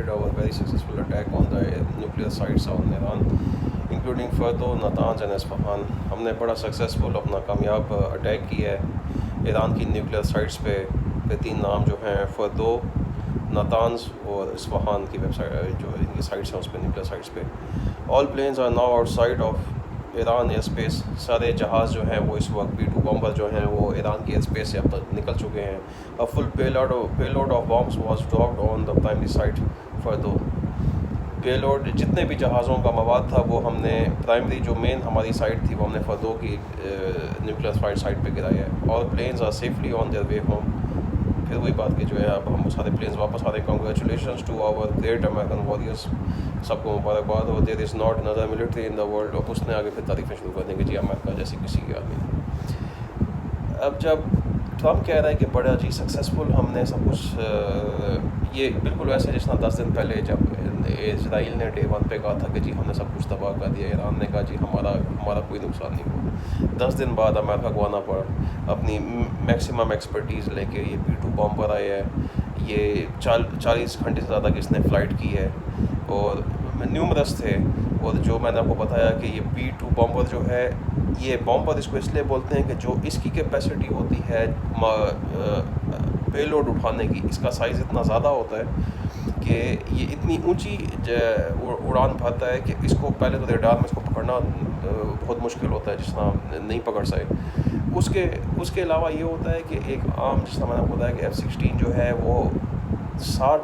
carried out a very successful attack on the nuclear sites on Iran, including Fordo, Natanz and Isfahan. ہم نے بڑا successful اپنا کامیاب attack کیا ہے ایران کی نیوکلیئر سائٹس پہ. تین نام جو ہیں فردو، نتانز اور اصفہان کی ویب سائٹ جو ان کی سائٹس ہیں اس پہ نیوکلیئر سائٹس پہ. All planes are now outside of Iran airspace. سارے جہاز جو ہیں وہ اس وقت B-2 بمبر جو ہیں وہ ایران کی ایئر اسپیس سے اب تک نکل چکے ہیں. A full payload of bombs was dropped on the primary site Fordo. Payload جتنے بھی جہازوں کا مواد تھا وہ ہم نے پرائمری جو مین ہماری سائٹ تھی وہ ہم نے فردو کی نیوکلیئر سائٹ پہ گرایا ہے. اور planes are safely on their way home. پھر وہی بات کہ جو ہے اب ہم سارے پلینز واپس آ رہے ہیں. Congratulations to our great American warriors. سب کو مبارکباد ہو. There is not another military in the world. اور اس نے آگے پھر تعریفیں شروع کر دیں گے جی امریکہ جیسی کسی کی آدمی. اب جب ٹرمپ کہہ رہا ہے کہ بڑا جی سکسیزفل ہم نے سب کچھ، یہ بالکل ویسے جس طرح 10 دن پہلے جب اسرائیل نے Day 1 پہ کہا تھا کہ جی ہم نے سب کچھ تباہ کر دیا. ایران نے کہا جی ہمارا کوئی نقصان نہیں ہوا. 10 دن بعد امریکہ کو آنا پڑا اپنی میکسیمم ایکسپرٹیز لے کے. یہ B-2 بمبر آیا ہے، یہ 40 گھنٹے سے زیادہ کی اس نے فلائٹ کی ہے اور نیومرس تھے. اور جو میں نے آپ کو بتایا کہ یہ B-2 بمبر جو ہے، یہ بمبر اس کو اس لیے بولتے ہیں کہ جو اس کی کیپیسٹی ہوتی ہے پے لوڈ اٹھانے کی، اس کا سائز اتنا زیادہ ہوتا ہے کہ یہ اتنی اونچی اڑان بھرتا ہے کہ اس کو پہلے تو ریڈار میں اس کو پکڑنا بہت مشکل ہوتا ہے جس طرح نہیں پکڑ سکے. اس کے علاوہ یہ ہوتا ہے کہ ایک عام جس طرح میں نے آپ کو بتایا کہ F-16 جو ہے وہ 7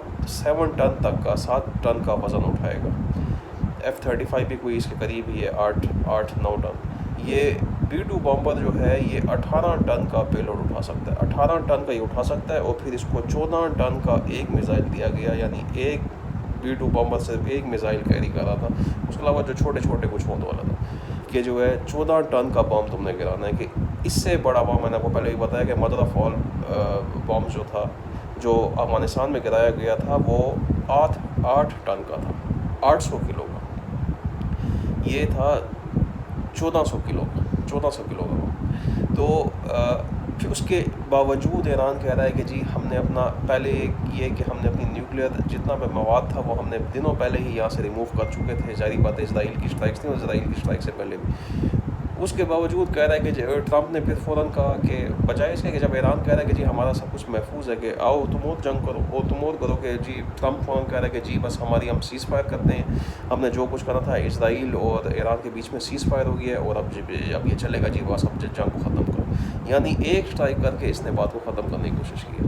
ٹن کا وزن اٹھائے گا. F-35 بھی کوئی اس کے قریب ہی ہے، 8-9 ٹن. یہ B-2 بمبر جو ہے یہ 18 ٹن کا پے لوڈ اٹھا سکتا ہے. 18 ٹن کا یہ اٹھا سکتا ہے. اور پھر اس کو 14 ٹن کا ایک میزائل دیا گیا، یعنی ایک B-2 بمبر صرف ایک میزائل کیری کر رہا تھا. اس کے علاوہ جو چھوٹے چھوٹے کچھ ہونے والا تھا کہ جو ہے 14 ٹن کا بم تم نے گرانا ہے. کہ اس سے بڑا بم میں نے آپ کو پہلے بھی بتایا کہ مدر آف آل بم جو تھا جو افغانستان میں گرایا گیا تھا وہ 8 ٹن کا تھا، 800 کلو کا. یہ تھا 1400 کلو کا. تو پھر اس کے باوجود ایران کہہ رہا ہے کہ جی ہم نے اپنا پہلے یہ کہ ہم نے اپنی نیوکلیئر جتنا بھی مواد تھا وہ ہم نے دنوں پہلے ہی یہاں سے ریموو کر چکے تھے. ظاہری بات ہے اسرائیل کی اسٹرائکس تھیں اور اسرائیل کی اسٹرائک سے پہلے بھی. اس کے باوجود کہہ رہا ہے کہ ٹرمپ نے پھر فوراً کہا کہ بجائے اس کے کہ جب ایران کہہ رہا ہے کہ جی ہمارا سب کچھ محفوظ ہے کہ آؤ تم اور جنگ کرو اور تم اور کرو، کہ جی ٹرمپ فوراً کہہ رہا ہے کہ جی بس ہم سیز فائر کرتے ہیں. ہم نے جو کچھ کرنا تھا اسرائیل اور ایران کے بیچ میں سیز فائر ہو گیا ہے اور اب یہ چلے گا جی بس اب جنگ کو ختم کرو. یعنی ایک اسٹرائک کر کے اس نے بات کو ختم کرنے کی کوشش کی.